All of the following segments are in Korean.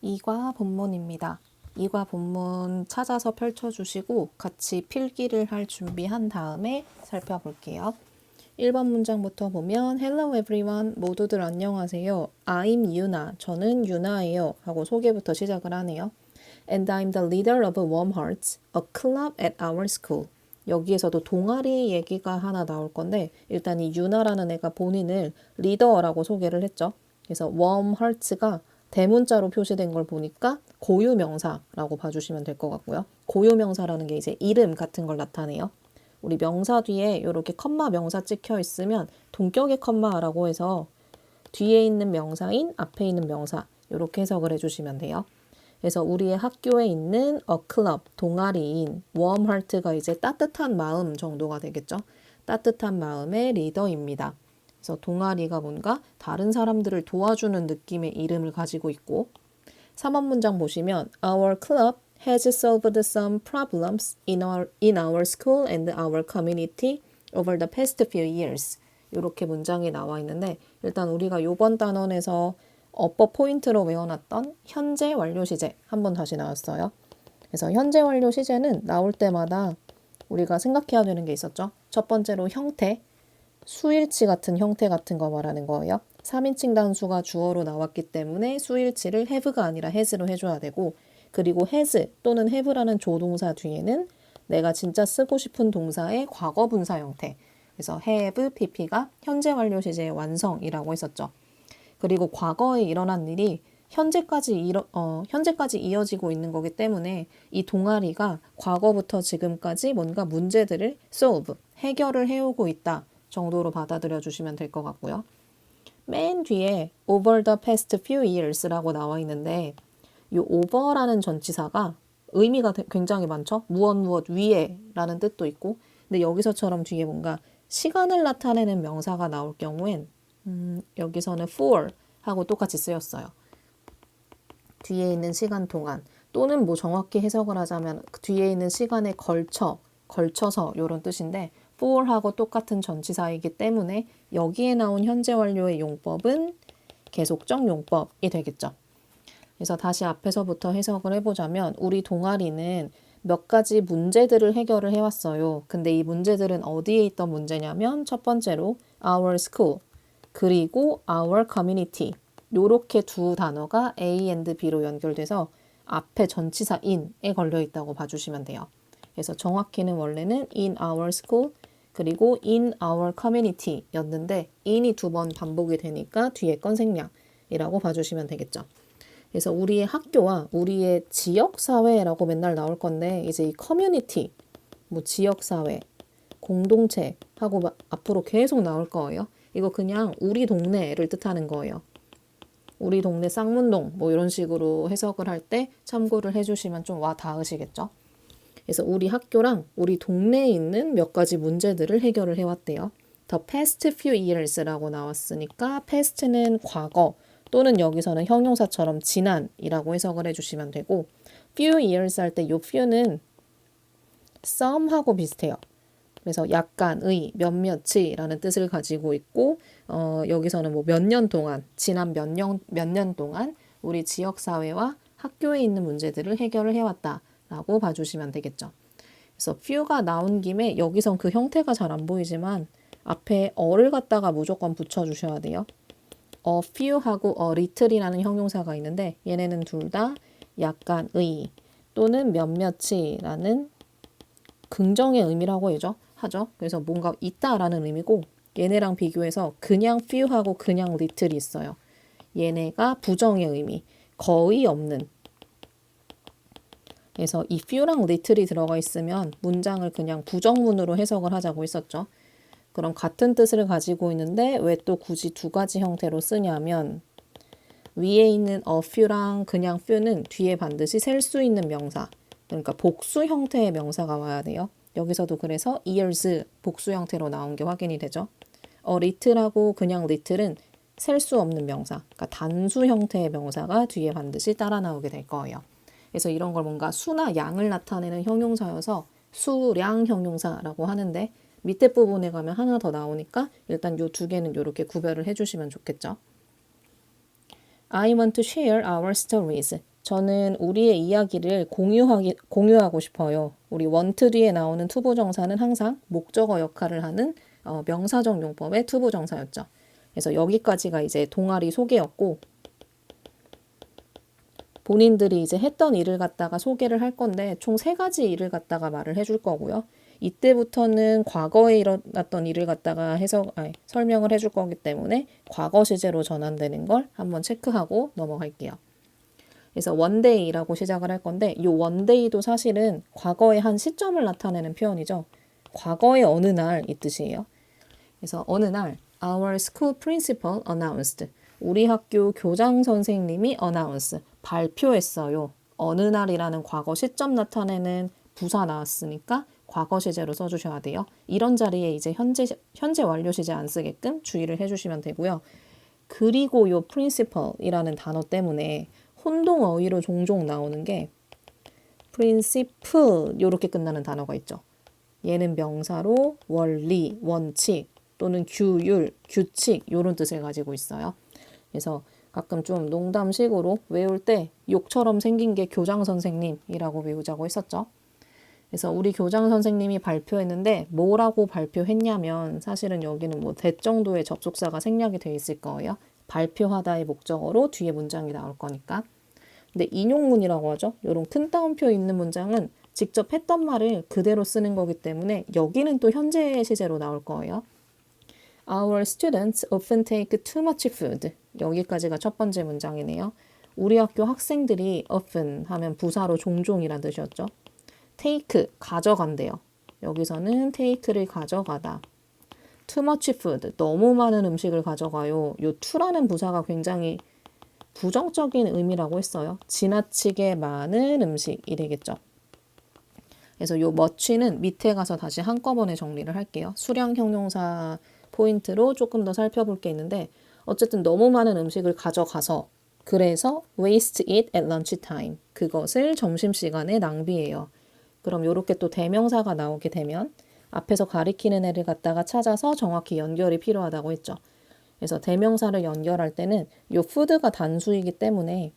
이과 본문입니다. 이과 본문 찾아서 펼쳐주시고 같이 필기를 할 준비한 다음에 살펴볼게요. 1번 문장부터 보면 Hello everyone, 모두들 안녕하세요. I'm Yuna, 저는 유나예요 하고 소개부터 시작을 하네요. And I'm the leader of Warm Hearts, a club at our school. 여기에서도 동아리 얘기가 하나 나올 건데 일단 이 유나라는 애가 본인을 리더라고 소개를 했죠. 그래서 Warm Hearts가 대문자로 표시된 걸 보니까 고유명사라고 봐주시면 될 것 같고요. 고유명사라는 게 이제 이름 같은 걸 나타내요. 우리 명사 뒤에 이렇게 컴마 명사 찍혀 있으면 동격의 컴마라고 해서 뒤에 있는 명사인 앞에 있는 명사 이렇게 해석을 해주시면 돼요. 그래서 우리의 학교에 있는 a club, 동아리인 warm heart가 이제 따뜻한 마음 정도가 되겠죠. 따뜻한 마음의 리더입니다. 그래서 동아리가 뭔가 다른 사람들을 도와주는 느낌의 이름을 가지고 있고 3번 문장 보시면 Our club has solved some problems in our school and our community over the past few years. 이렇게 문장이 나와 있는데 일단 우리가 이번 단원에서 어법 포인트로 외워놨던 현재 완료 시제 한번 다시 나왔어요. 그래서 현재 완료 시제는 나올 때마다 우리가 생각해야 되는 게 있었죠. 첫 번째로 형태, 수일치 같은 형태 같은 거 말하는 거예요. 3인칭 단수가 주어로 나왔기 때문에 수일치를 have가 아니라 has로 해줘야 되고 그리고 has 또는 have라는 조동사 뒤에는 내가 진짜 쓰고 싶은 동사의 과거 분사 형태. 그래서 have, pp가 현재 완료 시제의 완성이라고 했었죠. 그리고 과거에 일어난 일이 현재까지 이어지고 있는 거기 때문에 이 동아리가 과거부터 지금까지 뭔가 문제들을 solve, 해결을 해오고 있다 정도로 받아들여 주시면 될 것 같고요. 맨 뒤에 over the past few years라고 나와 있는데 이 over라는 전치사가 의미가 굉장히 많죠. 무엇 위에라는 뜻도 있고 근데 여기서처럼 뒤에 뭔가 시간을 나타내는 명사가 나올 경우엔 여기서는 for 하고 똑같이 쓰였어요. 뒤에 있는 시간 동안 또는 뭐 정확히 해석을 하자면 그 뒤에 있는 시간에 걸쳐서 이런 뜻인데 for하고 똑같은 전치사이기 때문에 여기에 나온 현재 완료의 용법은 계속적 용법이 되겠죠. 그래서 다시 앞에서부터 해석을 해보자면 우리 동아리는 몇 가지 문제들을 해결을 해왔어요. 근데 이 문제들은 어디에 있던 문제냐면 첫 번째로 our school 그리고 our community 요렇게 두 단어가 A and B로 연결돼서 앞에 전치사 in에 걸려 있다고 봐주시면 돼요. 그래서 정확히는 원래는 in our school 그리고 in our community 였는데 in이 두 번 반복이 되니까 뒤에 건 생략이라고 봐주시면 되겠죠. 그래서 우리의 학교와 우리의 지역사회라고 맨날 나올 건데 이제 이 커뮤니티, 뭐 지역사회, 공동체 하고 앞으로 계속 나올 거예요. 이거 그냥 우리 동네를 뜻하는 거예요. 우리 동네 쌍문동 뭐 이런 식으로 해석을 할 때 참고를 해주시면 좀 와 닿으시겠죠. 그래서 우리 학교랑 우리 동네에 있는 몇 가지 문제들을 해결을 해왔대요. The past few years라고 나왔으니까 past는 과거 또는 여기서는 형용사처럼 지난이라고 해석을 해주시면 되고 few years 할 때 이 few는 some하고 비슷해요. 그래서 약간의, 몇몇이라는 뜻을 가지고 있고 여기서는 뭐 몇 년 동안, 지난 몇 년 동안 우리 지역사회와 학교에 있는 문제들을 해결을 해왔다라고 봐주시면 되겠죠. 그래서 few가 나온 김에 여기선 그 형태가 잘 안 보이지만 앞에 어를 갖다가 무조건 붙여주셔야 돼요. a few하고 a little이라는 형용사가 있는데 얘네는 둘 다 약간의 또는 몇몇이라는 긍정의 의미라고 하죠. 그래서 뭔가 있다라는 의미고 얘네랑 비교해서 그냥 few하고 그냥 little이 있어요. 얘네가 부정의 의미, 거의 없는. 그래서 이 few랑 little이 들어가 있으면 문장을 그냥 부정문으로 해석을 하자고 했었죠. 그럼 같은 뜻을 가지고 있는데 왜 또 굳이 두 가지 형태로 쓰냐면 위에 있는 a few랑 그냥 few는 뒤에 반드시 셀 수 있는 명사, 그러니까 복수 형태의 명사가 와야 돼요. 여기서도 그래서 years 복수 형태로 나온 게 확인이 되죠. little하고 그냥 little은 셀 수 없는 명사, 그러니까 단수 형태의 명사가 뒤에 반드시 따라 나오게 될 거예요. 그래서 이런 걸 뭔가 수나 양을 나타내는 형용사여서 수량 형용사라고 하는데 밑에 부분에 가면 하나 더 나오니까 일단 요 두 개는 이렇게 구별을 해주시면 좋겠죠. I want to share our stories. 저는 우리의 이야기를 공유하고 싶어요. 우리 want 뒤에 나오는 투부정사는 항상 목적어 역할을 하는 명사적 용법의 투부정사였죠. 그래서 여기까지가 이제 동아리 소개였고, 본인들이 이제 했던 일을 갖다가 소개를 할 건데 총 3가지 일을 갖다가 말을 해줄 거고요. 이때부터는 과거에 일어났던 일을 갖다가 설명을 해줄 거기 때문에 과거 시제로 전환되는 걸 한번 체크하고 넘어갈게요. 그래서 원데이라고 시작을 할 건데 이 원데이도 사실은 과거의 한 시점을 나타내는 표현이죠. 과거의 어느 날 이 뜻이에요. 그래서 어느 날 Our school principal announced. 우리 학교 교장 선생님이 announce. 발표했어요. 어느 날이라는 과거 시점 나타내는 부사 나왔으니까 과거 시제로 써주셔야 돼요. 이런 자리에 이제 현재 완료 시제 안 쓰게끔 주의를 해주시면 되고요. 그리고 요 principal이라는 단어 때문에 혼동어휘로 종종 나오는 게 principle 이렇게 끝나는 단어가 있죠. 얘는 명사로 원리, 원칙 또는 규율, 규칙 이런 뜻을 가지고 있어요. 그래서 가끔 좀 농담식으로 외울 때 욕처럼 생긴 게 교장 선생님이라고 외우자고 했었죠. 그래서 우리 교장 선생님이 발표했는데 뭐라고 발표했냐면 사실은 여기는 뭐 대 정도의 접속사가 생략이 돼 있을 거예요. 발표하다의 목적어로 뒤에 문장이 나올 거니까. 근데 인용문이라고 하죠. 이런 큰 따옴표 있는 문장은 직접 했던 말을 그대로 쓰는 거기 때문에 여기는 또 현재 시제로 나올 거예요. Our students often take too much food. 여기까지가 첫 번째 문장이네요. 우리 학교 학생들이 often 하면 부사로 종종이란 뜻이었죠. take, 가져간대요. 여기서는 take를 가져가다. too much food, 너무 많은 음식을 가져가요. 요 to라는 부사가 굉장히 부정적인 의미라고 했어요. 지나치게 많은 음식이 되겠죠. 그래서 요 much는 밑에 가서 다시 한꺼번에 정리를 할게요. 수량 형용사 포인트로 조금 더 살펴볼 게 있는데 어쨌든 너무 많은 음식을 가져가서 그래서 waste it at lunch time. 그것을 점심시간에 낭비해요. 그럼 요렇게 또 대명사가 나오게 되면 앞에서 가리키는 애를 갖다가 찾아서 정확히 연결이 필요하다고 했죠. 그래서 대명사를 연결할 때는 요 food가 단수이기 때문에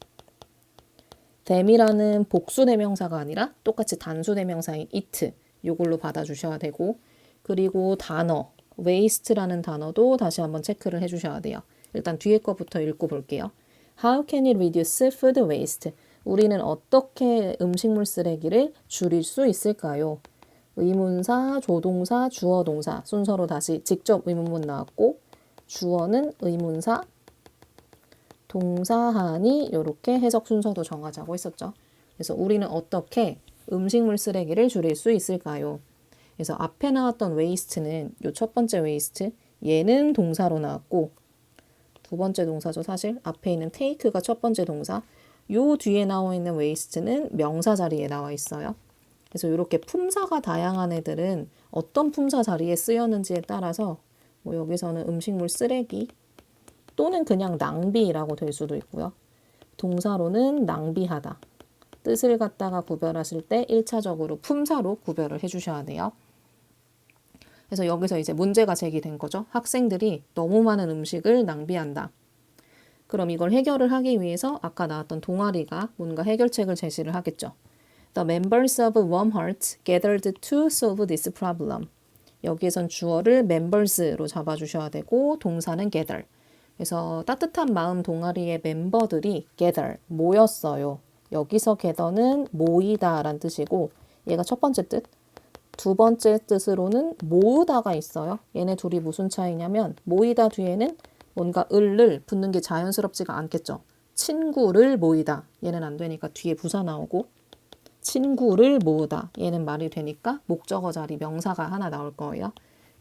them이라는 복수 대명사가 아니라 똑같이 단수 대명사인 it 요걸로 받아주셔야 되고 그리고 단어 waste라는 단어도 다시 한번 체크를 해주셔야 돼요. 일단 뒤에 거부터 읽고 볼게요. How can it reduce food waste? 우리는 어떻게 음식물 쓰레기를 줄일 수 있을까요? 의문사, 조동사, 주어동사 순서로 다시 직접 의문문 나왔고 주어는 의문사, 동사하니 이렇게 해석 순서도 정하자고 했었죠. 그래서 우리는 어떻게 음식물 쓰레기를 줄일 수 있을까요? 그래서 앞에 나왔던 waste는 요 첫 번째 waste 얘는 동사로 나왔고 두 번째 동사죠. 사실 앞에 있는 take가 첫 번째 동사 요 뒤에 나와 있는 waste는 명사 자리에 나와 있어요. 그래서 이렇게 품사가 다양한 애들은 어떤 품사 자리에 쓰였는지에 따라서 뭐 여기서는 음식물 쓰레기 또는 그냥 낭비라고 될 수도 있고요. 동사로는 낭비하다. 뜻을 갖다가 구별하실 때 1차적으로 품사로 구별을 해주셔야 돼요. 그래서 여기서 이제 문제가 제기된 거죠. 학생들이 너무 많은 음식을 낭비한다. 그럼 이걸 해결을 하기 위해서 아까 나왔던 동아리가 뭔가 해결책을 제시를 하겠죠. The members of Warm Hearts gathered to solve this problem. 여기에선 주어를 members로 잡아주셔야 되고 동사는 gather. 그래서 따뜻한 마음 동아리의 멤버들이 gather, 모였어요. 여기서 gather는 모이다 라는 뜻이고 얘가 첫 번째 뜻. 두 번째 뜻으로는 모으다가 있어요. 얘네 둘이 무슨 차이냐면 모이다 뒤에는 뭔가 을을 붙는 게 자연스럽지가 않겠죠. 친구를 모이다. 얘는 안 되니까 뒤에 부사 나오고 친구를 모으다. 얘는 말이 되니까 목적어 자리 명사가 하나 나올 거예요.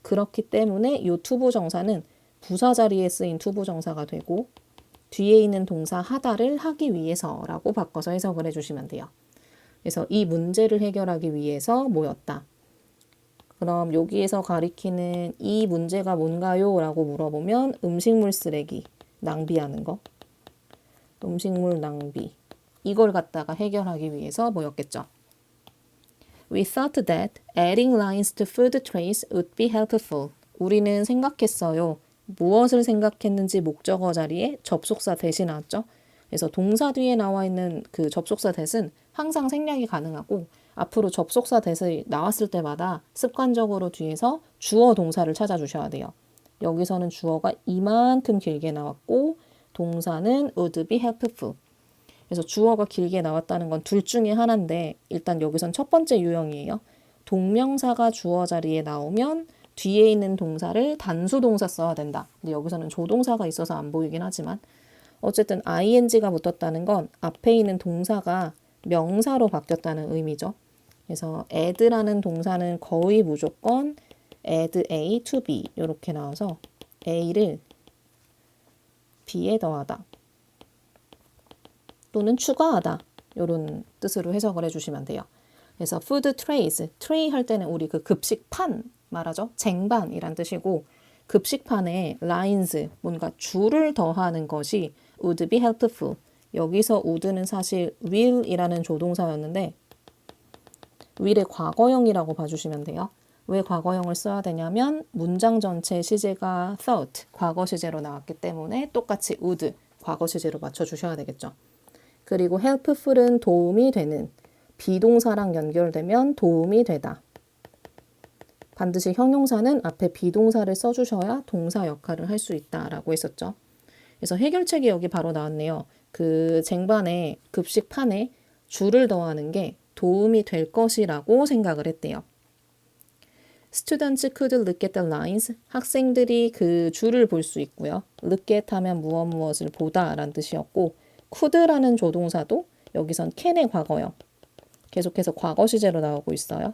그렇기 때문에 이 투부정사는 부사 자리에 쓰인 투부정사가 되고 뒤에 있는 동사 하다를 하기 위해서라고 바꿔서 해석을 해주시면 돼요. 그래서 이 문제를 해결하기 위해서 모였다. 그럼 여기에서 가리키는 이 문제가 뭔가요? 라고 물어보면 음식물 쓰레기, 낭비하는 거. 음식물 낭비. 이걸 갖다가 해결하기 위해서 모였겠죠. We thought that adding lines to food trays would be helpful. 우리는 생각했어요. 무엇을 생각했는지 목적어 자리에 접속사 대신 나왔죠. 그래서 동사 뒤에 나와 있는 그 접속사 that은 항상 생략이 가능하고 앞으로 접속사 that이 나왔을 때마다 습관적으로 뒤에서 주어 동사를 찾아주셔야 돼요. 여기서는 주어가 이만큼 길게 나왔고 동사는 would be helpful. 그래서 주어가 길게 나왔다는 건 둘 중에 하나인데 일단 여기선 첫 번째 유형이에요. 동명사가 주어 자리에 나오면 뒤에 있는 동사를 단수 동사 써야 된다. 근데 여기서는 조동사가 있어서 안 보이긴 하지만 어쨌든 ing가 붙었다는 건 앞에 있는 동사가 명사로 바뀌었다는 의미죠. 그래서 add라는 동사는 거의 무조건 add A to B 이렇게 나와서 A를 B에 더하다 또는 추가하다 이런 뜻으로 해석을 해주시면 돼요. 그래서 food trays, tray 할 때는 우리 그 급식판 말하죠. 쟁반이란 뜻이고 급식판에 lines, 뭔가 줄을 더하는 것이 would be helpful. 여기서 would는 사실 will이라는 조동사였는데 will의 과거형이라고 봐주시면 돼요. 왜 과거형을 써야 되냐면 문장 전체 시제가 thought, 과거 시제로 나왔기 때문에 똑같이 would, 과거 시제로 맞춰주셔야 되겠죠. 그리고 helpful은 도움이 되는, 비동사랑 연결되면 도움이 되다. 반드시 형용사는 앞에 비동사를 써주셔야 동사 역할을 할 수 있다라고 했었죠. 그래서 해결책이 여기 바로 나왔네요. 그 쟁반에 급식판에 줄을 더하는 게 도움이 될 것이라고 생각을 했대요. Students could look at the lines. 학생들이 그 줄을 볼 수 있고요. look at 하면 무엇을 보다 라는 뜻이었고 could라는 조동사도 여기선 can의 과거형. 계속해서 과거 시제로 나오고 있어요.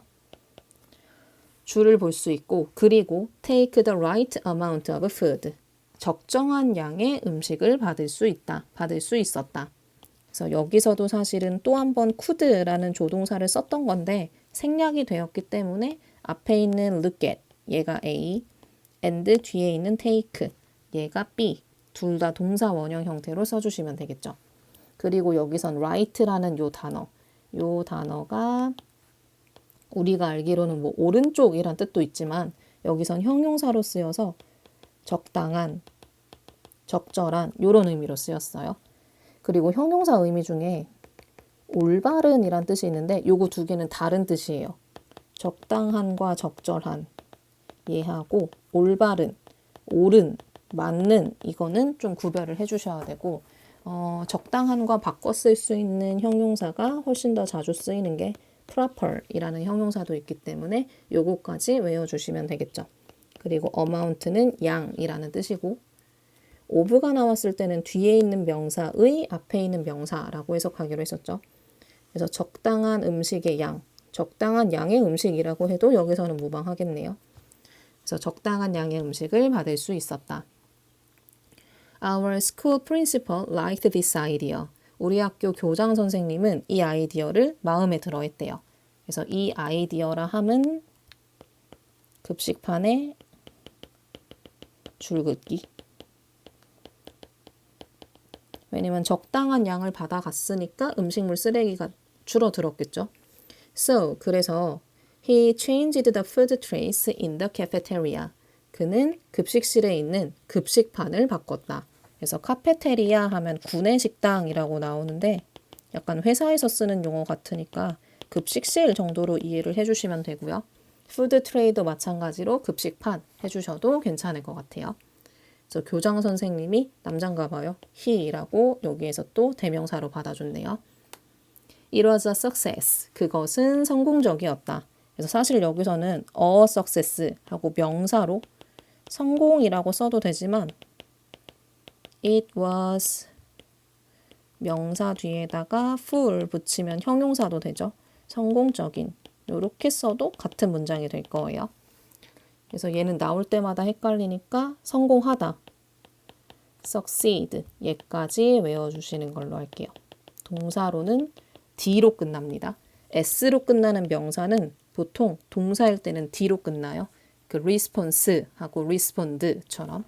줄을 볼 수 있고 그리고 take the right amount of food. 적정한 양의 음식을 받을 수 있다. 받을 수 있었다. 그래서 여기서도 사실은 또 한 번 could라는 조동사를 썼던 건데 생략이 되었기 때문에 앞에 있는 look at, 얘가 A, and 뒤에 있는 take, 얘가 B. 둘 다 동사 원형 형태로 써주시면 되겠죠. 그리고 여기선 right라는 요 단어가 우리가 알기로는 뭐 오른쪽이란 뜻도 있지만 여기선 형용사로 쓰여서 적당한, 적절한 이런 의미로 쓰였어요. 그리고 형용사 의미 중에 올바른이란 뜻이 있는데 요거 두 개는 다른 뜻이에요. 적당한과 적절한 얘하고 올바른, 옳은, 맞는 이거는 좀 구별을 해주셔야 되고 적당한과 바꿔 쓸 수 있는 형용사가 훨씬 더 자주 쓰이는 게 proper이라는 형용사도 있기 때문에 요거까지 외워주시면 되겠죠. 그리고 amount는 양이라는 뜻이고 of가 나왔을 때는 뒤에 있는 명사의 앞에 있는 명사라고 해석하기로 했었죠. 그래서 적당한 음식의 양, 적당한 양의 음식이라고 해도 여기서는 무방하겠네요. 그래서 적당한 양의 음식을 받을 수 있었다. Our school principal liked this idea. 우리 학교 교장 선생님은 이 아이디어를 마음에 들어 했대요. 그래서 이 아이디어라 함은 급식판에 줄긋기. 왜냐면 적당한 양을 받아갔으니까 음식물 쓰레기가 줄어들었겠죠. So, 그래서 he changed the food trays in the cafeteria. 그는 급식실에 있는 급식판을 바꿨다. 그래서 카페테리아 하면 구내식당이라고 나오는데 약간 회사에서 쓰는 용어 같으니까 급식실 정도로 이해를 해주시면 되고요. 푸드 트레이도 마찬가지로 급식판 해주셔도 괜찮을 것 같아요. 그래서 교장 선생님이 남잔가 봐요. he라고 여기에서 또 대명사로 받아줬네요. It was a success. 그것은 성공적이었다. 그래서 사실 여기서는 a success하고 명사로 성공이라고 써도 되지만 it was 명사 뒤에다가 full 붙이면 형용사도 되죠. 성공적인. 이렇게 써도 같은 문장이 될 거예요. 그래서 얘는 나올 때마다 헷갈리니까 성공하다. succeed. 얘까지 외워주시는 걸로 할게요. 동사로는 D로 끝납니다. S로 끝나는 명사는 보통 동사일 때는 D로 끝나요. 그 response하고 respond처럼.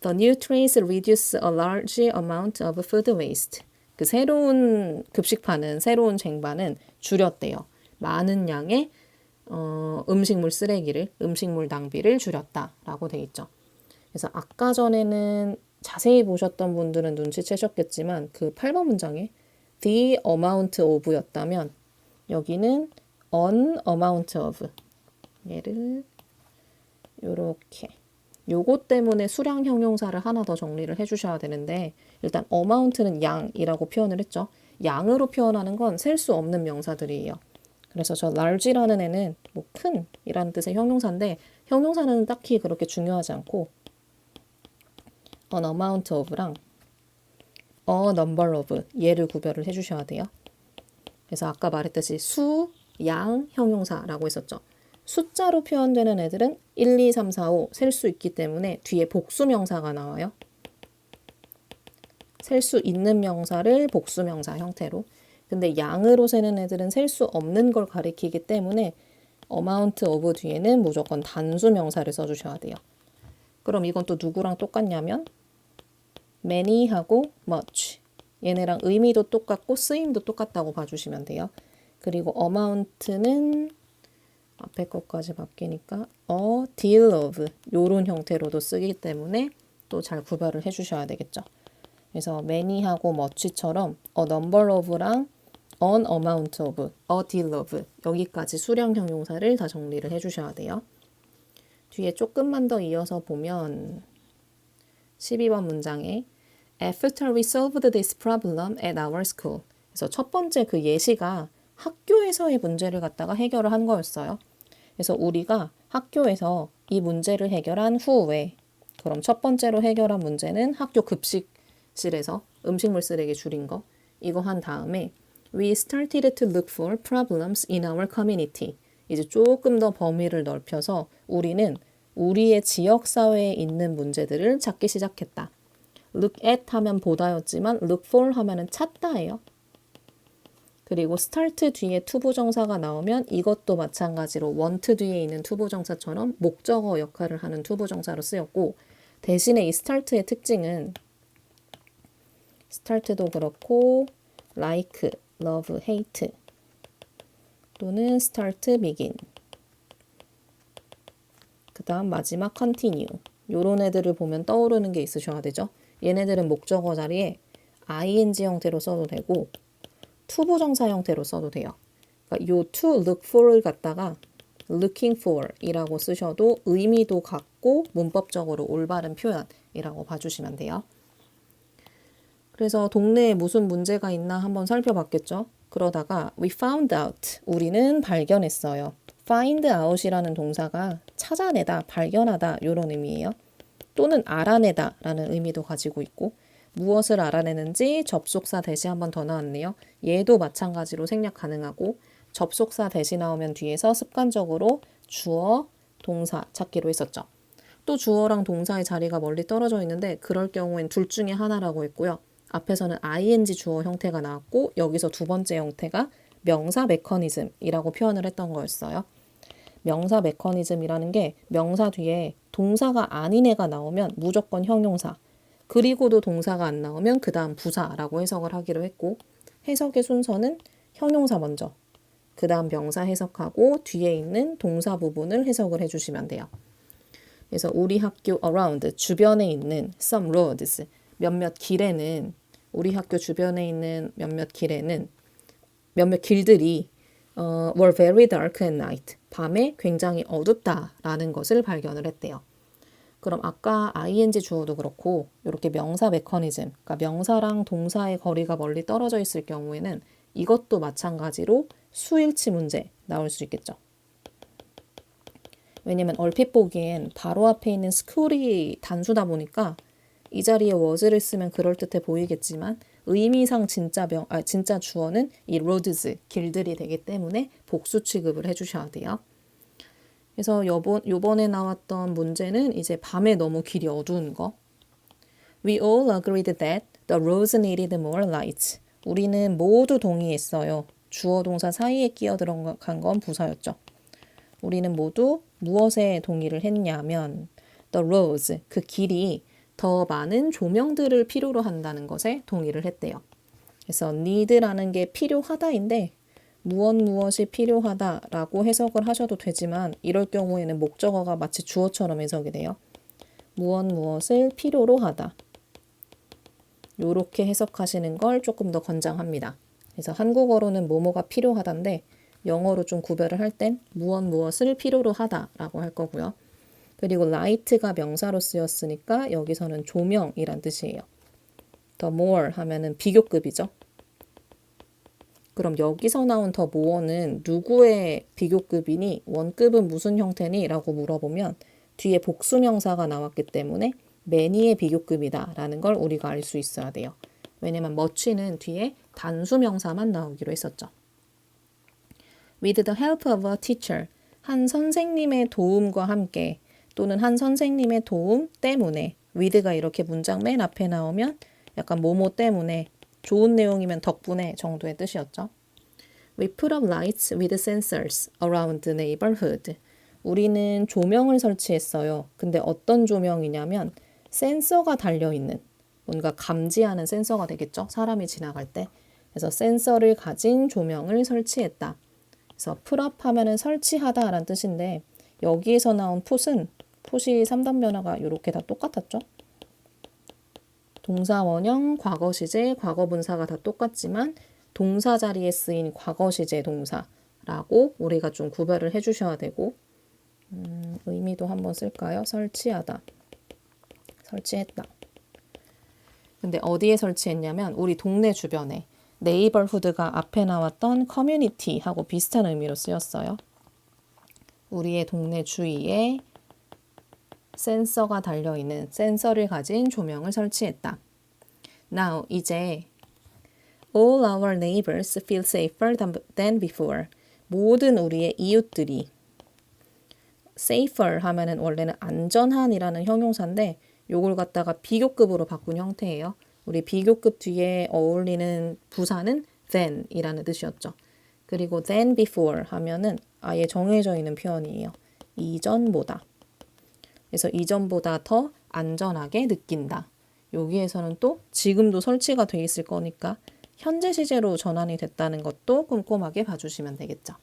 The new trays reduce a large amount of food waste. 그 새로운 급식판은, 새로운 쟁반은 줄였대요. 많은 양의 음식물 쓰레기를, 음식물 낭비를 줄였다라고 돼 있죠. 그래서 아까 전에는 자세히 보셨던 분들은 눈치채셨겠지만 그 8번 문장에 the amount of였다면 여기는 an amount of. 얘를 요렇게 요것 때문에 수량 형용사를 하나 더 정리를 해주셔야 되는데 일단 amount는 양이라고 표현을 했죠. 양으로 표현하는 건 셀 수 없는 명사들이에요. 그래서 저 large라는 애는 뭐 큰 이라는 뜻의 형용사인데 형용사는 딱히 그렇게 중요하지 않고 an amount of랑 a number of 얘를 구별을 해주셔야 돼요. 그래서 아까 말했듯이 수, 양, 형용사라고 했었죠. 숫자로 표현되는 애들은 1, 2, 3, 4, 5 셀 수 있기 때문에 뒤에 복수명사가 나와요. 셀 수 있는 명사를 복수명사 형태로. 근데 양으로 세는 애들은 셀 수 없는 걸 가리키기 때문에 amount of 뒤에는 무조건 단수명사를 써주셔야 돼요. 그럼 이건 또 누구랑 똑같냐면 many하고 much. 얘네랑 의미도 똑같고 쓰임도 똑같다고 봐주시면 돼요. 그리고 amount는 앞에 것까지 바뀌니까 a deal of 요런 형태로도 쓰기 때문에 또 잘 구별을 해주셔야 되겠죠. 그래서 many하고 much처럼 a number of랑 an amount of, a deal of 여기까지 수량 형용사를 다 정리를 해주셔야 돼요. 뒤에 조금만 더 이어서 보면 12번 문장에 After we solved this problem at our school. 그래서 첫 번째 그 예시가 학교에서의 문제를 갖다가 해결을 한 거였어요. 그래서 우리가 학교에서 이 문제를 해결한 후에 그럼 첫 번째로 해결한 문제는 학교 급식실에서 음식물 쓰레기 줄인 거 이거 한 다음에 We started to look for problems in our community. 이제 조금 더 범위를 넓혀서 우리는 우리의 지역사회에 있는 문제들을 찾기 시작했다. Look at 하면 보다였지만 look for 하면은 찾다예요. 그리고 start 뒤에 투부정사가 나오면 이것도 마찬가지로 want 뒤에 있는 투부정사처럼 목적어 역할을 하는 투부정사로 쓰였고 대신에 이 start의 특징은 start도 그렇고 like, love, hate 또는 start, begin 그 다음 마지막 continue 요런 애들을 보면 떠오르는 게 있으셔야 되죠. 얘네들은 목적어 자리에 ing 형태로 써도 되고 투부정사 형태로 써도 돼요. 그러니까 요 to look for를 갖다가 looking for 이라고 쓰셔도 의미도 같고 문법적으로 올바른 표현이라고 봐주시면 돼요. 그래서 동네에 무슨 문제가 있나 한번 살펴봤겠죠. 그러다가 we found out 우리는 발견했어요. find out이라는 동사가 찾아내다, 발견하다 이런 의미예요. 또는 알아내다 라는 의미도 가지고 있고 무엇을 알아내는지 접속사 대시 한번 더 나왔네요. 얘도 마찬가지로 생략 가능하고 접속사 대시 나오면 뒤에서 습관적으로 주어, 동사 찾기로 했었죠. 또 주어랑 동사의 자리가 멀리 떨어져 있는데 그럴 경우엔 둘 중에 하나라고 했고요. 앞에서는 ing 주어 형태가 나왔고 여기서 두 번째 형태가 명사 메커니즘이라고 표현을 했던 거였어요. 명사 메커니즘이라는 게 명사 뒤에 동사가 아닌 애가 나오면 무조건 형용사 그리고도 동사가 안 나오면 그 다음 부사라고 해석을 하기로 했고 해석의 순서는 형용사 먼저 그 다음 명사 해석하고 뒤에 있는 동사 부분을 해석을 해주시면 돼요. 그래서 우리 학교 around 주변에 있는 some roads 몇몇 길에는 우리 학교 주변에 있는 몇몇 길에는 몇몇 길들이 were very dark at night. 밤에 굉장히 어둡다라는 것을 발견을 했대요. 그럼 아까 ing 주어도 그렇고 이렇게 명사 메커니즘, 그러니까 명사랑 동사의 거리가 멀리 떨어져 있을 경우에는 이것도 마찬가지로 수일치 문제 나올 수 있겠죠. 왜냐면 얼핏 보기엔 바로 앞에 있는 school이 단수다 보니까 이 자리에 was를 쓰면 그럴듯해 보이겠지만 의미상 진짜 주어는 이 roads, 길들이 되기 때문에 복수 취급을 해주셔야 돼요. 그래서 요번에 나왔던 문제는 이제 밤에 너무 길이 어두운 거. We all agreed that the roads needed more light. 우리는 모두 동의했어요. 주어 동사 사이에 끼어 들어간 건 부사였죠. 우리는 모두 무엇에 동의를 했냐면 the roads, 그 길이 더 많은 조명들을 필요로 한다는 것에 동의를 했대요. 그래서 need라는 게 필요하다인데 무엇이 필요하다라고 해석을 하셔도 되지만 이럴 경우에는 목적어가 마치 주어처럼 해석이 돼요. 무엇을 필요로 하다. 요렇게 해석하시는 걸 조금 더 권장합니다. 그래서 한국어로는 뭐뭐가 필요하다인데 영어로 좀 구별을 할 땐 무엇을 필요로 하다라고 할 거고요. 그리고 light가 명사로 쓰였으니까 여기서는 조명이란 뜻이에요. the more 하면은 비교급이죠. 그럼 여기서 나온 더 more는 누구의 비교급이니? 원급은 무슨 형태니? 라고 물어보면 뒤에 복수명사가 나왔기 때문에 many의 비교급이다 라는 걸 우리가 알 수 있어야 돼요. 왜냐면 much는 뒤에 단수명사만 나오기로 했었죠. With the help of a teacher, 한 선생님의 도움과 함께 또는 한 선생님의 도움 때문에 with가 이렇게 문장 맨 앞에 나오면 약간 뭐뭐 때문에 좋은 내용이면 덕분에 정도의 뜻이었죠. We put up lights with sensors around the neighborhood. 우리는 조명을 설치했어요. 근데 어떤 조명이냐면 센서가 달려있는 뭔가 감지하는 센서가 되겠죠. 사람이 지나갈 때. 그래서 센서를 가진 조명을 설치했다. 그래서 put up 하면은 설치하다 라는 뜻인데 여기에서 나온 put은 put이 3단 변화가 이렇게 다 똑같았죠. 동사 원형, 과거 시제, 과거 분사가 다 똑같지만 동사 자리에 쓰인 과거 시제 동사라고 우리가 좀 구별을 해주셔야 되고 의미도 한번 쓸까요? 설치하다, 설치했다. 근데 어디에 설치했냐면 우리 동네 주변에 네이버후드가 앞에 나왔던 커뮤니티하고 비슷한 의미로 쓰였어요. 우리의 동네 주위에 센서가 달려있는 센서를 가진 조명을 설치했다. Now, 이제 all our neighbors feel safer than before. 모든 우리의 이웃들이 safer 하면은 원래는 안전한이라는 형용사인데 요걸 갖다가 비교급으로 바꾼 형태예요. 우리 비교급 뒤에 어울리는 부사는 than이라는 뜻이었죠. 그리고 than before 하면은 아예 정해져 있는 표현이에요. 이전보다. 그래서 이전보다 더 안전하게 느낀다. 여기에서는 또 지금도 설치가 돼 있을 거니까 현재 시제로 전환이 됐다는 것도 꼼꼼하게 봐주시면 되겠죠.